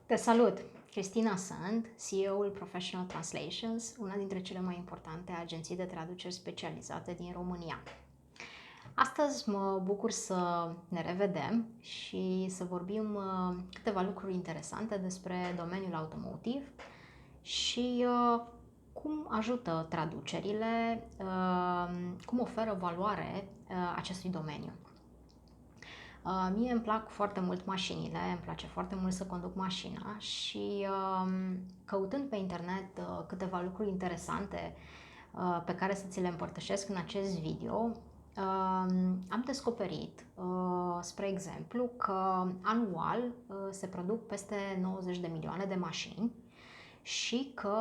Te salut! Cristina sunt, CEO-ul Professional Translations, una dintre cele mai importante agenții de traduceri specializate din România. Astăzi mă bucur să ne revedem și să vorbim câteva lucruri interesante despre domeniul automotive și cum ajută traducerile, cum oferă valoare acestui domeniu. Mie îmi plac foarte mult mașinile, îmi place foarte mult să conduc mașina și căutând pe internet câteva lucruri interesante pe care să ți le împărtășesc în acest video, am descoperit, spre exemplu, că anual se produc peste 90 de milioane de mașini și că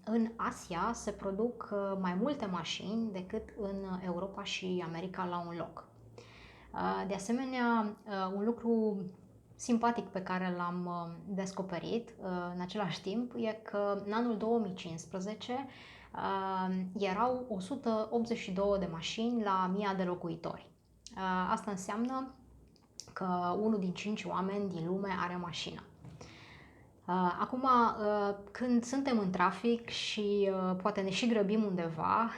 în Asia se produc mai multe mașini decât în Europa și America la un loc. De asemenea, un lucru simpatic pe care l-am descoperit în același timp e că în anul 2015 erau 182 de mașini la 1000 de locuitori. Asta înseamnă că 1 din 5 oameni din lume are mașină. Acum, când suntem în trafic și poate ne și grăbim undeva,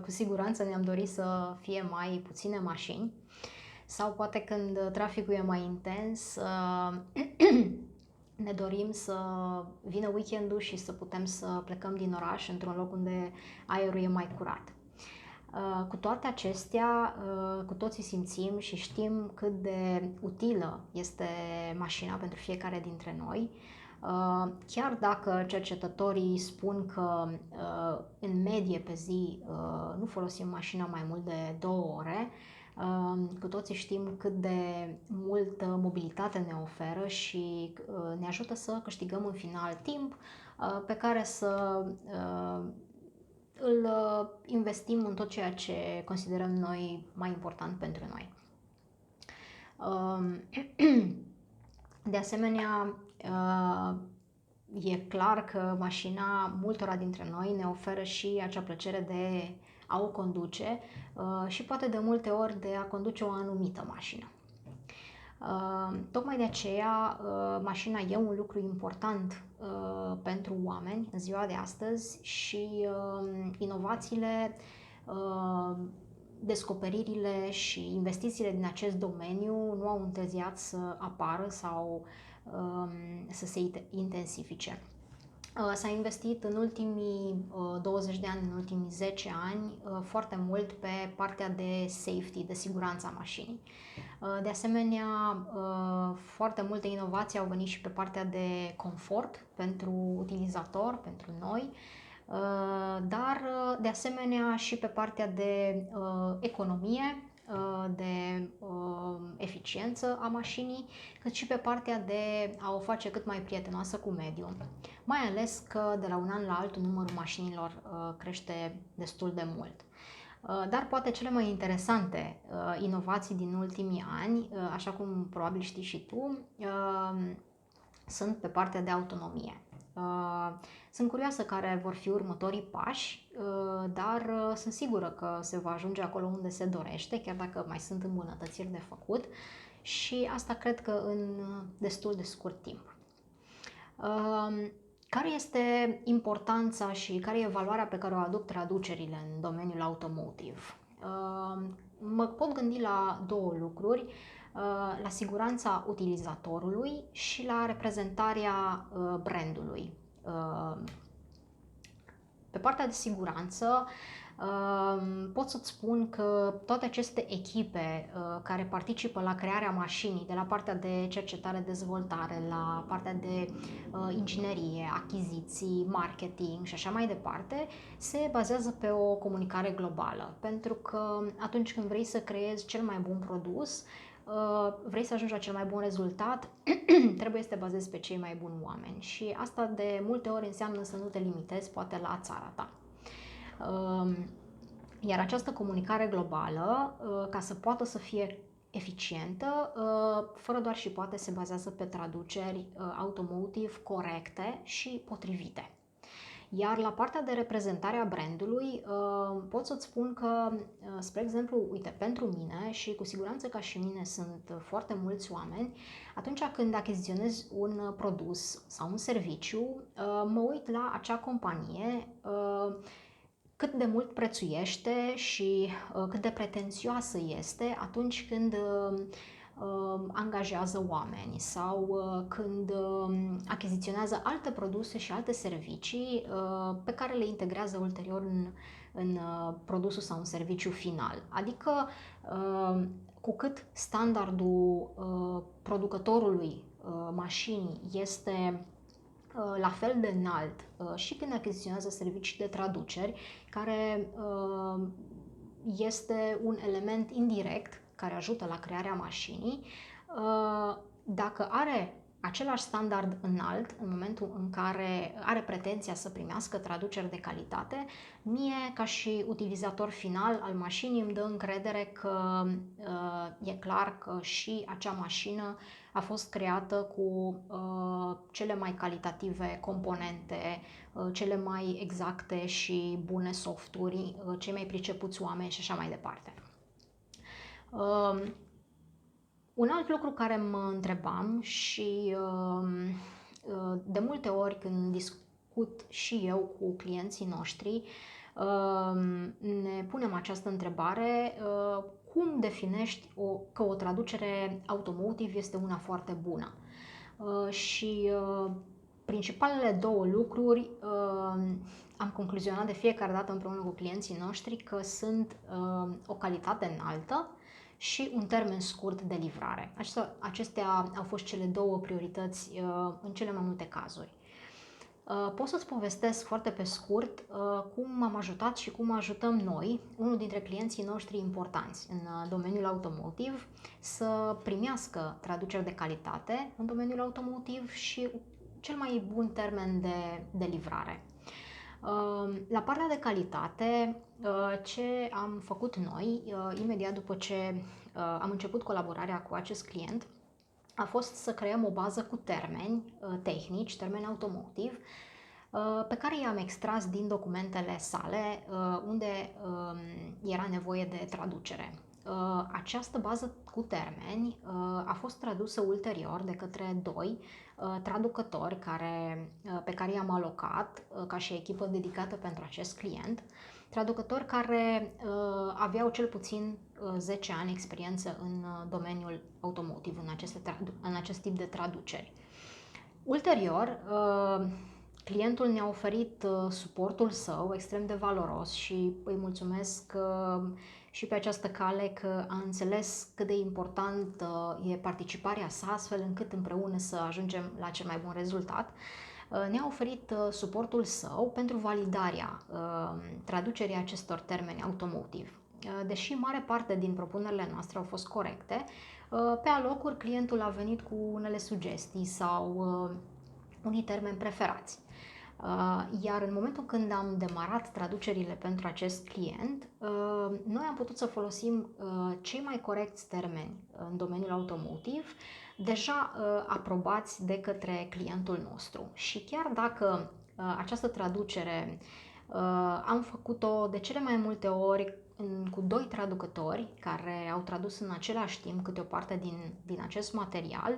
cu siguranță ne-am dorit să fie mai puține mașini. Sau poate când traficul e mai intens, ne dorim să vină weekendul și să putem să plecăm din oraș într-un loc unde aerul e mai curat. Cu toate acestea, cu toții simțim și știm cât de utilă este mașina pentru fiecare dintre noi, chiar dacă cercetătorii spun că în medie pe zi nu folosim mașina mai mult de 2 ore, cu toții știm cât de multă mobilitate ne oferă și ne ajută să câștigăm în final timp pe care să îl investim în tot ceea ce considerăm noi mai important pentru noi. De asemenea, e clar că mașina multora dintre noi ne oferă și acea plăcere de a o conduce și poate de multe ori de a conduce o anumită mașină. Tocmai de aceea, mașina e un lucru important pentru oameni în ziua de astăzi și inovațiile, descoperirile și investițiile din acest domeniu nu au întârziat să apară sau să se intensifice. S-a investit în ultimii 20 de ani, în ultimii 10 ani, foarte mult pe partea de safety, de siguranța mașinii. De asemenea, foarte multe inovații au venit și pe partea de confort pentru utilizator, pentru noi, dar de asemenea și pe partea de economie, de eficiență a mașinii, cât și pe partea de a o face cât mai prietenoasă cu mediul. Mai ales că de la un an la altul numărul mașinilor crește destul de mult. Dar poate cele mai interesante inovații din ultimii ani, așa cum probabil știi și tu, sunt pe partea de autonomie. Sunt curioasă care vor fi următorii pași, dar sunt sigură că se va ajunge acolo unde se dorește, chiar dacă mai sunt îmbunătățiri de făcut și asta cred că în destul de scurt timp. Care este importanța și care e valoarea pe care o aduc traducerile în domeniul automotive? Mă pot gândi la două lucruri, la siguranța utilizatorului și la reprezentarea brandului. Pe partea de siguranță, pot să-ți spun că toate aceste echipe care participă la crearea mașinii, de la partea de cercetare-dezvoltare, la partea de inginerie, achiziții, marketing și așa mai departe, se bazează pe o comunicare globală. Pentru că atunci când vrei să creezi cel mai bun produs, vrei să ajungi la cel mai bun rezultat, trebuie să te bazezi pe cei mai buni oameni și asta de multe ori înseamnă să nu te limitezi poate la țara ta. Iar această comunicare globală, ca să poată să fie eficientă, fără doar și poate se bazează pe traduceri automotive corecte și potrivite. Iar la partea de reprezentare a brandului, pot să-ți spun că, spre exemplu, uite, pentru mine și cu siguranță ca și mine sunt foarte mulți oameni, atunci când achiziționez un produs sau un serviciu, mă uit la acea companie, cât de mult prețuiește și cât de pretențioasă este atunci când angajează oameni sau când achiziționează alte produse și alte servicii pe care le integrează ulterior în produsul sau în serviciu final. Adică cu cât standardul producătorului mașinii este la fel de înalt și când achiziționează servicii de traduceri, care este un element indirect care ajută la crearea mașinii, dacă are același standard înalt în momentul în care are pretenția să primească traduceri de calitate, mie, ca și utilizator final al mașinii, îmi dă încredere că e clar că și acea mașină a fost creată cu cele mai calitative componente, cele mai exacte și bune softuri, cei mai pricepuți oameni și așa mai departe. Un alt lucru care mă întrebam și de multe ori când discut și eu cu clienții noștri, ne punem această întrebare: cum definești că o traducere automotive este una foarte bună? Și principalele două lucruri am concluzionat de fiecare dată împreună cu clienții noștri că sunt o calitate înaltă și un termen scurt de livrare. Acestea au fost cele două priorități în cele mai multe cazuri. Pot să-ți povestesc foarte pe scurt cum am ajutat și cum ajutăm noi, unul dintre clienții noștri importanți în domeniul automotive, să primească traduceri de calitate în domeniul automotive și cel mai bun termen de livrare. La partea de calitate, ce am făcut noi, imediat după ce am început colaborarea cu acest client, a fost să creăm o bază cu termeni tehnici, termeni automotive, pe care i-am extras din documentele sale unde era nevoie de traducere. Această bază cu termeni a fost tradusă ulterior de către doi traducători pe care i-am alocat ca și echipă dedicată pentru acest client, traducători care aveau cel puțin 10 ani experiență în domeniul automotive, în acest tip de traduceri. Ulterior, clientul ne-a oferit suportul său extrem de valoros și îi mulțumesc și pe această cale că a înțeles cât de important e participarea sa, astfel încât împreună să ajungem la cel mai bun rezultat. Ne-a oferit suportul său pentru validarea traducerii acestor termeni automotive. Deși mare parte din propunerile noastre au fost corecte, pe alocuri clientul a venit cu unele sugestii sau unii termeni preferați. Iar în momentul când am demarat traducerile pentru acest client, noi am putut să folosim cei mai corecți termeni în domeniul automotive, deja aprobați de către clientul nostru. Și chiar dacă această traducere am făcut-o de cele mai multe ori cu doi traducători care au tradus în același timp câte o parte din acest material,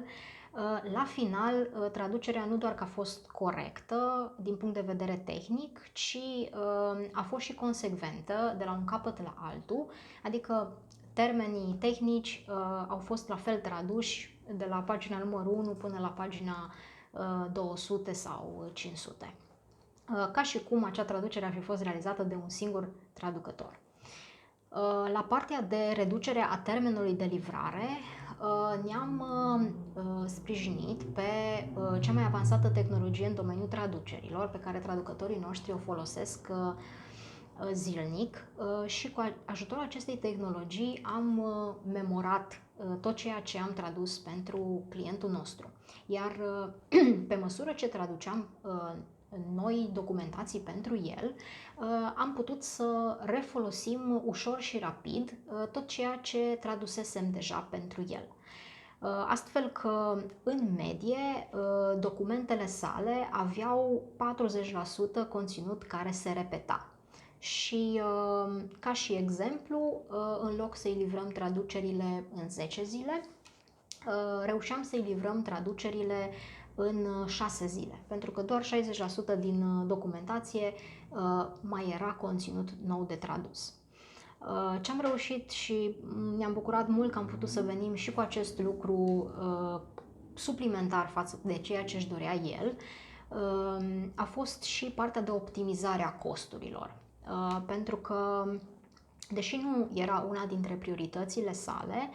la final, traducerea nu doar că a fost corectă din punct de vedere tehnic, ci a fost și consecventă de la un capăt la altul, adică termenii tehnici au fost la fel traduși de la pagina numărul 1 până la pagina 200 sau 500, ca și cum acea traducere ar fi fost realizată de un singur traducător. La partea de reducere a termenului de livrare, ne-am sprijinit pe cea mai avansată tehnologie în domeniul traducerilor, pe care traducătorii noștri o folosesc zilnic și cu ajutorul acestei tehnologii am memorat tot ceea ce am tradus pentru clientul nostru. Iar pe măsură ce traduceam noi documentații pentru el, am putut să refolosim ușor și rapid tot ceea ce tradusesem deja pentru el. Astfel că, în medie, documentele sale aveau 40% conținut care se repeta. Și, ca și exemplu, în loc să-i livrăm traducerile în 10 zile, reușeam să-i livrăm traducerile în 6 zile, pentru că doar 60% din documentație mai era conținut nou de tradus. Ce am reușit și ne-am bucurat mult că am putut să venim și cu acest lucru suplimentar față de ceea ce își dorea el, a fost și partea de optimizare a costurilor. Pentru că, deși nu era una dintre prioritățile sale,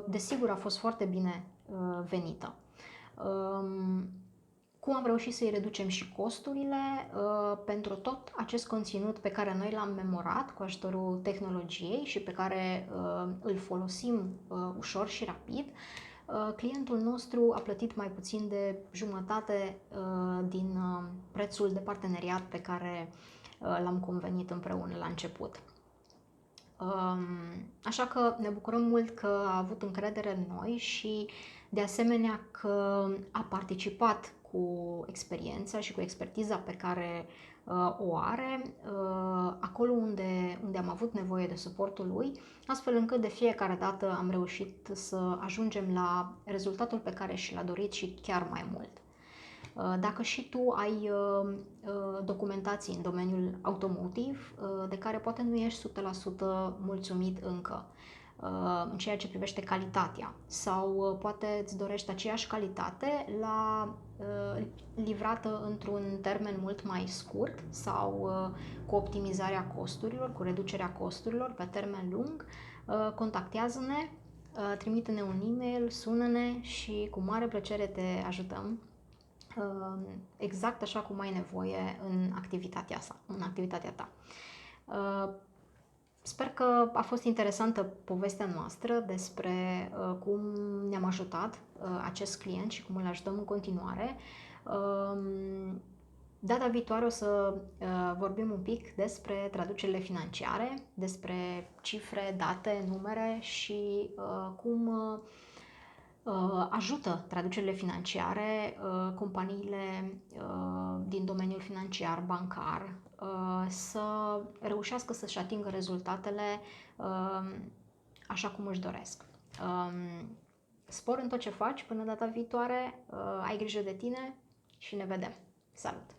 desigur a fost foarte bine venită. Cum am reușit să-i reducem și costurile pentru tot acest conținut pe care noi l-am memorat cu ajutorul tehnologiei și pe care îl folosim ușor și rapid, clientul nostru a plătit mai puțin de jumătate din prețul de parteneriat pe care l-am convenit împreună la început. Așa că ne bucurăm mult că a avut încredere în noi și, de asemenea, că a participat cu experiența și cu expertiza pe care o are acolo unde am avut nevoie de suportul lui, astfel încât de fiecare dată am reușit să ajungem la rezultatul pe care și l-a dorit și chiar mai mult. Dacă și tu ai documentații în domeniul automotiv de care poate nu ești 100% mulțumit încă în ceea ce privește calitatea, sau poate îți dorești aceeași calitate livrată într-un termen mult mai scurt sau cu optimizarea costurilor, cu reducerea costurilor pe termen lung, contactează-ne, trimite-ne un e-mail, sună-ne și cu mare plăcere te ajutăm exact așa cum ai nevoie în activitatea ta. Sper că a fost interesantă povestea noastră despre cum ne-am ajutat acest client și cum îl ajutăm în continuare. Data viitoare o să vorbim un pic despre traducerile financiare, despre cifre, date, numere și cum ajută traducerile financiare companiile din domeniul financiar, bancar, să reușească să-și atingă rezultatele așa cum își doresc. Spor în tot ce faci până data viitoare, ai grijă de tine și ne vedem. Salut!